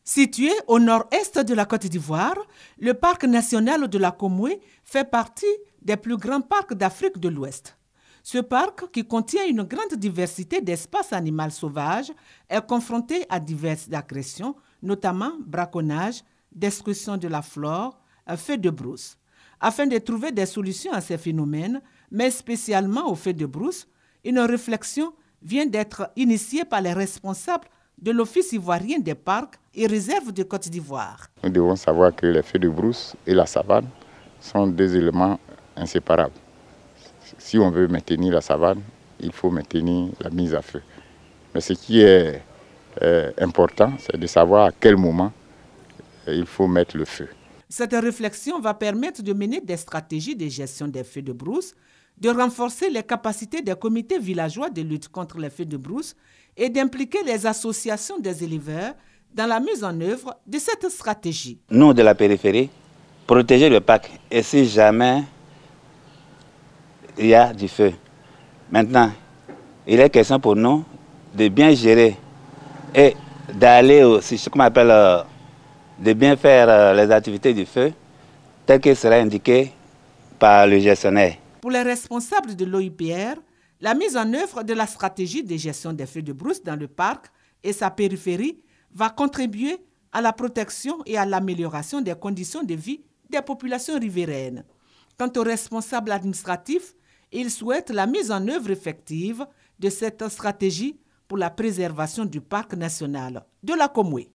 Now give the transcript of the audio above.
Situé au nord-est de la Côte d'Ivoire, le parc national de la Komwe fait partie des plus grands parcs d'Afrique de l'Ouest. Ce parc, qui contient une grande diversité d'espaces animaux sauvages, est confronté à diverses agressions, notamment braconnage, destruction de la flore, feux de brousse. Afin de trouver des solutions à ces phénomènes, mais spécialement aux feux de brousse, une réflexion vient d'être initiée par les responsables de l'Office ivoirien des parcs et réserves de Côte d'Ivoire. Nous devons savoir que les feux de brousse et la savane sont deux éléments inséparables. Si on veut maintenir la savane, il faut maintenir la mise à feu. Mais ce qui est important, c'est de savoir à quel moment il faut mettre le feu. Cette réflexion va permettre de mener des stratégies de gestion des feux de brousse, de renforcer les capacités des comités villageois de lutte contre les feux de brousse et d'impliquer les associations des éleveurs dans la mise en œuvre de cette stratégie. Nous, de la périphérie, protéger le parc et si jamais il y a du feu. Maintenant, il est question pour nous de bien gérer et d'aller aussi, ce qu'on appelle, de bien faire les activités du feu tel que sera indiqué par le gestionnaire. Pour les responsables de l'OIPR, la mise en œuvre de la stratégie de gestion des feux de brousse dans le parc et sa périphérie va contribuer à la protection et à l'amélioration des conditions de vie des populations riveraines. Quant aux responsables administratifs, ils souhaitent la mise en œuvre effective de cette stratégie pour la préservation du parc national de la Komwe.